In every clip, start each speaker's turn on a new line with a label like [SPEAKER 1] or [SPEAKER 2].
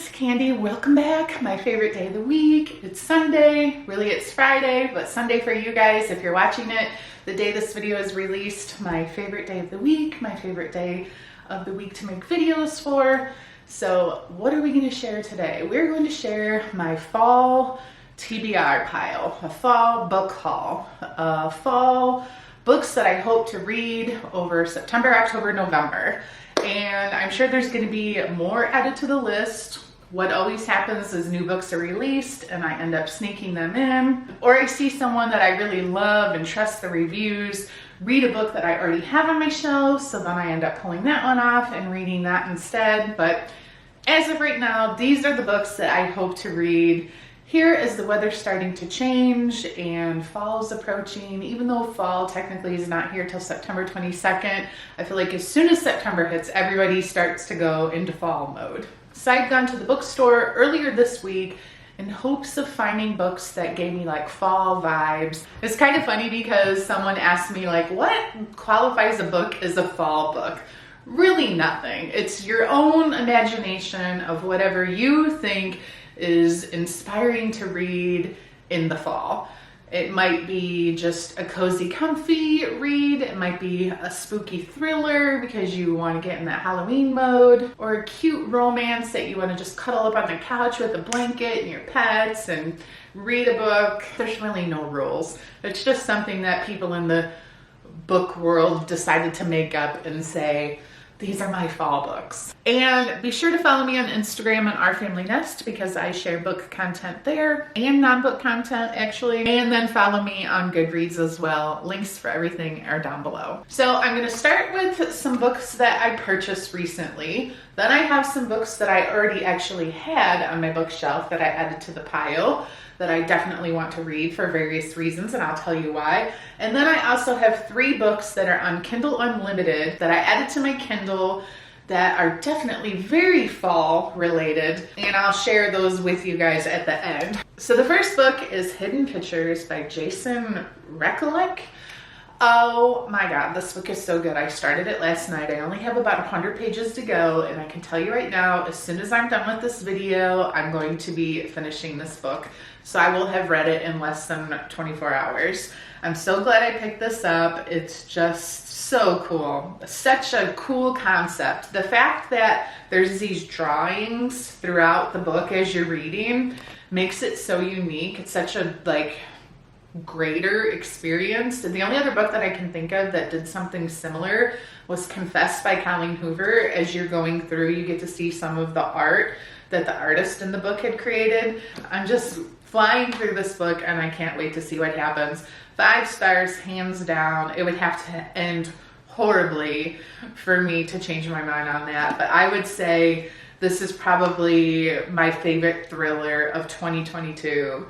[SPEAKER 1] it's Candy. Welcome back. My favorite day of the week. It's Sunday. Really, it's Friday, but Sunday for you guys if you're watching it the day this video is released. My favorite day of the week, my favorite day of the week to make videos for. So what are we going to share today? We're going to share my fall TBR pile, a fall book haul, fall books that I hope to read over September, October, November. And I'm sure there's going to be more added to the list. What always happens is new books are released and I end up sneaking them in. Or I see someone that I really love and trust the reviews, read a book that I already have on my shelf, so then I end up pulling that one off and reading that instead. But as of right now, these are the books that I hope to read. Here is the weather starting to change and fall is approaching. Even though fall technically is not here till September 22nd, I feel like as soon as September hits, everybody starts to go into fall mode. So I'd gone to the bookstore earlier this week in hopes of finding books that gave me like fall vibes. It's kind of funny because someone asked me like, what qualifies a book as a fall book? Really nothing. It's your own imagination of whatever you think is inspiring to read in the fall. It might be just a cozy, comfy read. It might be a spooky thriller because you want to get in that Halloween mode, or a cute romance that you want to just cuddle up on the couch with a blanket and your pets and read a book. There's really no rules. It's just something that people in the book world decided to make up and say, these are my fall books. And be sure to follow me on Instagram at ourfamilynest because I share book content there and non-book content actually. And then follow me on Goodreads as well. Links for everything are down below. So I'm gonna start with some books that I purchased recently. Then I have some books that I already actually had on my bookshelf that I added to the pile that I definitely want to read for various reasons, and I'll tell you why. And then I also have 3 books that are on Kindle Unlimited that I added to my Kindle that are definitely very fall related, and I'll share those with you guys at the end. So the first book is Hidden Pictures by Jason Rekulek. Oh my god, this book is so good. I started it last night. I only have about 100 pages to go, and I can tell you right now, as soon as I'm done with this video, I'm going to be finishing this book. So I will have read it in less than 24 hours. I'm so glad I picked this up. It's just so cool. Such a cool concept. The fact that there's these drawings throughout the book as you're reading makes it so unique. It's such a greater experience. And the only other book that I can think of that did something similar was Confessed by Colleen Hoover. As you're going through, you get to see some of the art that the artist in the book had created. I'm just flying through this book and I can't wait to see what happens. 5 stars, hands down. It would have to end horribly for me to change my mind on that, but I would say this is probably my favorite thriller of 2022.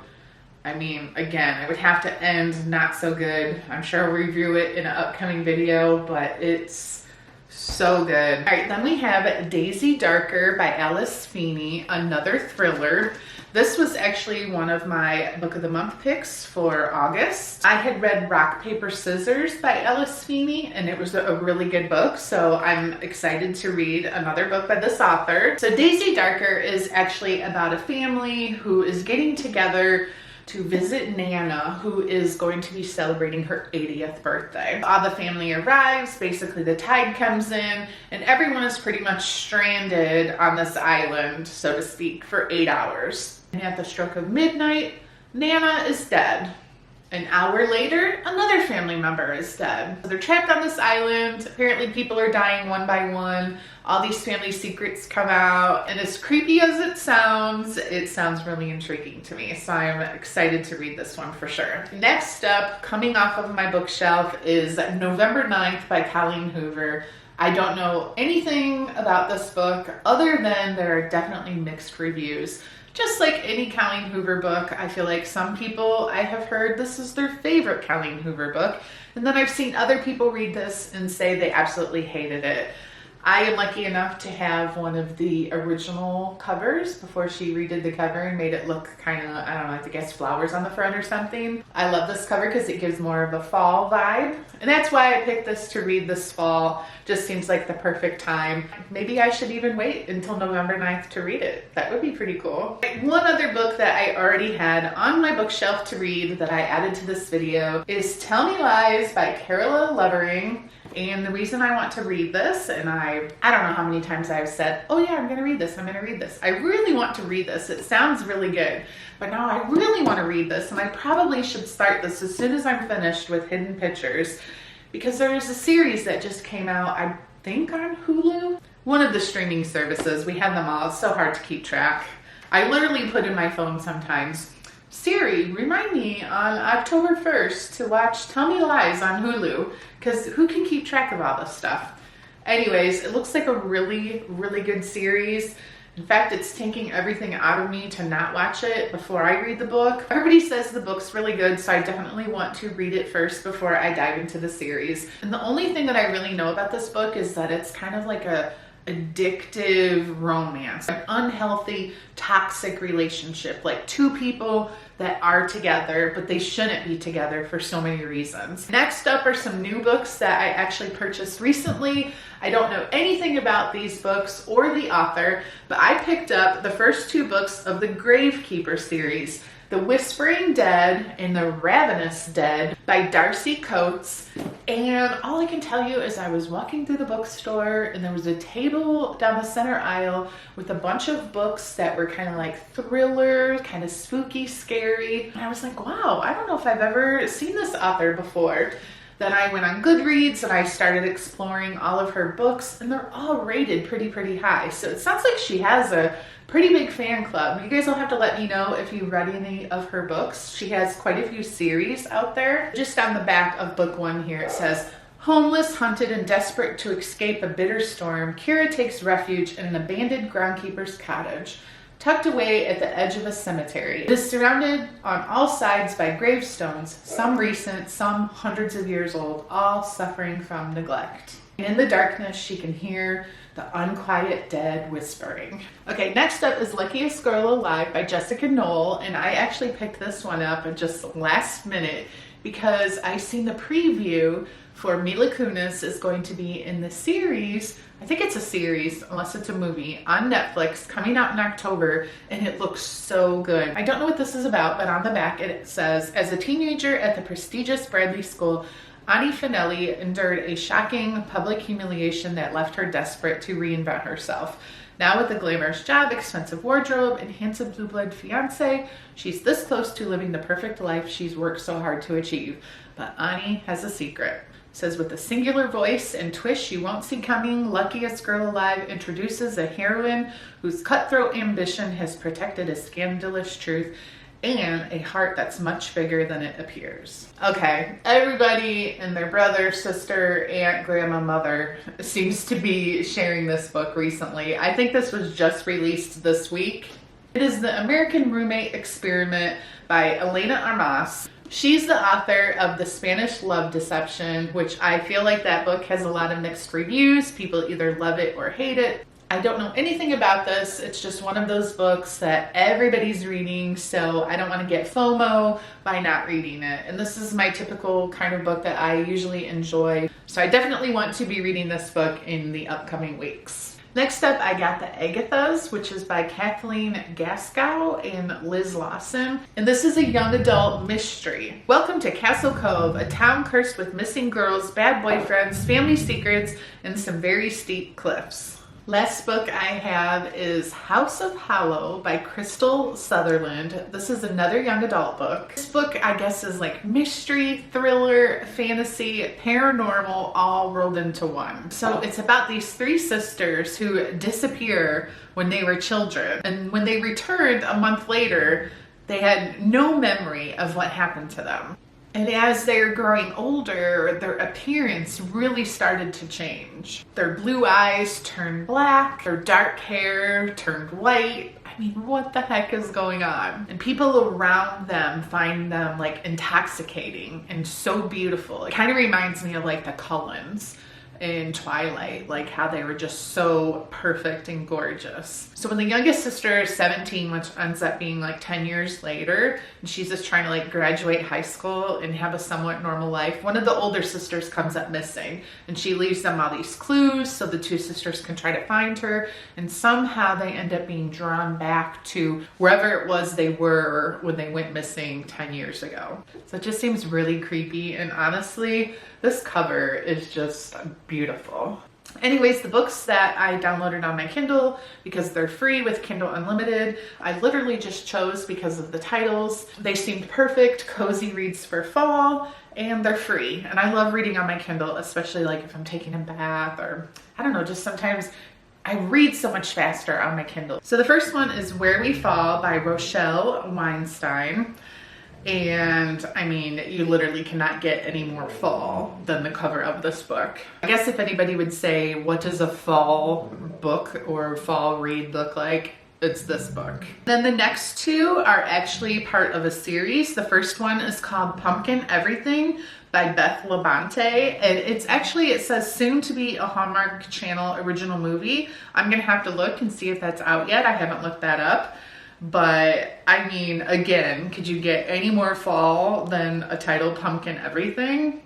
[SPEAKER 1] I mean, again, it would have to end not so good. I'm sure I'll review it in an upcoming video, but it's so good. All right, then we have Daisy Darker by Alice Feeney, another thriller. This was actually one of my Book of the Month picks for August. I had read Rock, Paper, Scissors by Alice Feeney, and it was a really good book, so I'm excited to read another book by this author. So Daisy Darker is actually about a family who is getting together to visit Nana, who is going to be celebrating her 80th birthday. All the family arrives, basically the tide comes in, and everyone is pretty much stranded on this island, so to speak, for 8 hours. And at the stroke of midnight, Nana is dead. An hour later, another family member is dead. So they're trapped on this island. Apparently people are dying one by one. All these family secrets come out. And as creepy as it sounds really intriguing to me. So I'm excited to read this one for sure. Next up, coming off of my bookshelf, is November 9th by Colleen Hoover. I don't know anything about this book other than there are definitely mixed reviews. Just like any Colleen Hoover book, I feel like some people I have heard this is their favorite Colleen Hoover book, and then I've seen other people read this and say they absolutely hated it. I am lucky enough to have one of the original covers before she redid the cover and made it look kind of, I don't know, I guess flowers on the front or something. I love this cover because it gives more of a fall vibe. And that's why I picked this to read this fall. Just seems like the perfect time. Maybe I should even wait until November 9th to read it. That would be pretty cool. One other book that I already had on my bookshelf to read that I added to this video is Tell Me Lies by Carola Levering. And the reason I want to read this, and I don't know how many times I've said, oh yeah, I'm gonna read this, I'm gonna read this. I really want to read this. It sounds really good, but now I really want to read this, and I probably should start this as soon as I'm finished with Hidden Pictures, because there's a series that just came out, I think on Hulu, one of the streaming services. We have them all. It's so hard to keep track. I literally put in my phone sometimes, Siri, remind me on October 1st to watch Tell Me Lies on Hulu, because who can keep track of all this stuff? Anyways, it looks like a really, really good series. In fact, it's taking everything out of me to not watch it before I read the book. Everybody says the book's really good, so I definitely want to read it first before I dive into the series. And the only thing that I really know about this book is that it's kind of like a addictive romance, an unhealthy, toxic relationship, like two people that are together, but they shouldn't be together for so many reasons. Next up are some new books that I actually purchased recently. I don't know anything about these books or the author, but I picked up the first two books of the Gravekeeper series, The Whispering Dead and The Ravenous Dead by Darcy Coates. And all I can tell you is I was walking through the bookstore and there was a table down the center aisle with a bunch of books that were kind of like thriller, kind of spooky, scary. And I was like, wow, I don't know if I've ever seen this author before. Then I went on Goodreads and I started exploring all of her books, and they're all rated pretty high. So it sounds like she has a pretty big fan club. You guys will have to let me know if you've read any of her books. She has quite a few series out there. Just on the back of book one here, it says, homeless, hunted, and desperate to escape a bitter storm, Kira takes refuge in an abandoned groundkeeper's cottage, tucked away at the edge of a cemetery. It is surrounded on all sides by gravestones, some recent, some hundreds of years old, all suffering from neglect. And in the darkness, she can hear the unquiet dead whispering. Okay, next up is Luckiest Girl Alive by Jessica Knoll, and I actually picked this one up at just last minute because I seen the preview for Mila Kunis is going to be in the series. I think it's a series, unless it's a movie, on Netflix coming out in October, and it looks so good. I don't know what this is about, but on the back it says, as a teenager at the prestigious Bradley School, Ani Finelli endured a shocking public humiliation that left her desperate to reinvent herself. Now with a glamorous job, expensive wardrobe, and handsome blue-blood fiance, she's this close to living the perfect life she's worked so hard to achieve. But Ani has a secret. Says, with a singular voice and twist you won't see coming, Luckiest Girl Alive introduces a heroine whose cutthroat ambition has protected a scandalous truth and a heart that's much bigger than it appears. Okay, everybody and their brother, sister, aunt, grandma, mother seems to be sharing this book recently. I think this was just released this week. It is The American Roommate Experiment by Elena Armas. She's the author of The Spanish Love Deception, which I feel like that book has a lot of mixed reviews. People either love it or hate it. I don't know anything about this. It's just one of those books that everybody's reading, so I don't want to get FOMO by not reading it. And this is my typical kind of book that I usually enjoy. So I definitely want to be reading this book in the upcoming weeks. Next up, I got The Agathas, which is by Kathleen Gaskell and Liz Lawson. And this is a young adult mystery. Welcome to Castle Cove, a town cursed with missing girls, bad boyfriends, family secrets, and some very steep cliffs. Last book I have is House of Hollow by Crystal Sutherland. This is another young adult book. This book, I guess, is like mystery, thriller, fantasy, paranormal, all rolled into one. So it's about these three sisters who disappear when they were children. And when they returned a month later, they had no memory of what happened to them. And as they're growing older, their appearance really started to change. Their blue eyes turned black, their dark hair turned white. I mean, what the heck is going on? And people around them find them like intoxicating and so beautiful. It kind of reminds me of like the Cullens. in Twilight, like how they were just so perfect and gorgeous. So when the youngest sister is 17, which ends up being like 10 years later, and she's just trying to like graduate high school and have a somewhat normal life, one of the older sisters comes up missing, and she leaves them all these clues so the two sisters can try to find her, and somehow they end up being drawn back to wherever it was they were when they went missing 10 years ago. So it just seems really creepy, and honestly, this cover is just beautiful. Anyways, the books that I downloaded on my Kindle, because they're free with Kindle Unlimited, I literally just chose because of the titles. They seemed perfect, cozy reads for fall, and they're free. And I love reading on my Kindle, especially like if I'm taking a bath, or I don't know, just sometimes I read so much faster on my Kindle. So the first one is Where We Fall by Rochelle Weinstein. And I mean, you literally cannot get any more fall than the cover of this book. I guess if anybody would say, what does a fall book or fall read look like? It's this book. Then the next two are actually part of a series. The first one is called Pumpkin Everything by Beth Labonte. And it's actually, it says soon to be a Hallmark Channel original movie. I'm gonna have to look and see if that's out yet. I haven't looked that up. But I mean, again, could you get any more fall than a title, Pumpkin Everything?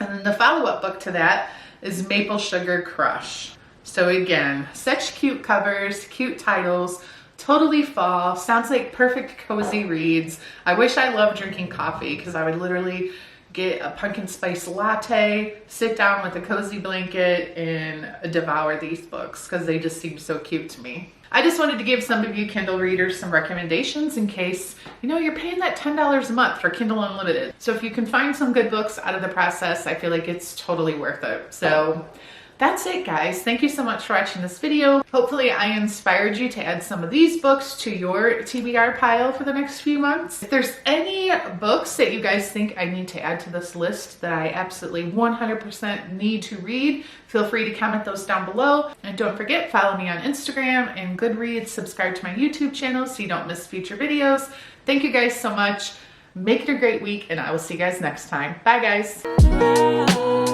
[SPEAKER 1] And then the follow-up book to that is Maple Sugar Crush. So again, such cute covers, cute titles, totally fall, sounds like perfect cozy reads. I wish I loved drinking coffee, because I would literally get a pumpkin spice latte, sit down with a cozy blanket, and devour these books because they just seem so cute to me. I just wanted to give some of you Kindle readers some recommendations in case, you know, you're paying that $10 a month for Kindle Unlimited. So if you can find some good books out of the process, I feel like it's totally worth it. So that's it, guys. Thank you so much for watching this video. Hopefully I inspired you to add some of these books to your TBR pile for the next few months. If there's any books that you guys think I need to add to this list that I absolutely 100% need to read, feel free to comment those down below. And don't forget, follow me on Instagram and Goodreads, subscribe to my YouTube channel so you don't miss future videos. Thank you guys so much. Make it a great week, and I will see you guys next time. Bye, guys.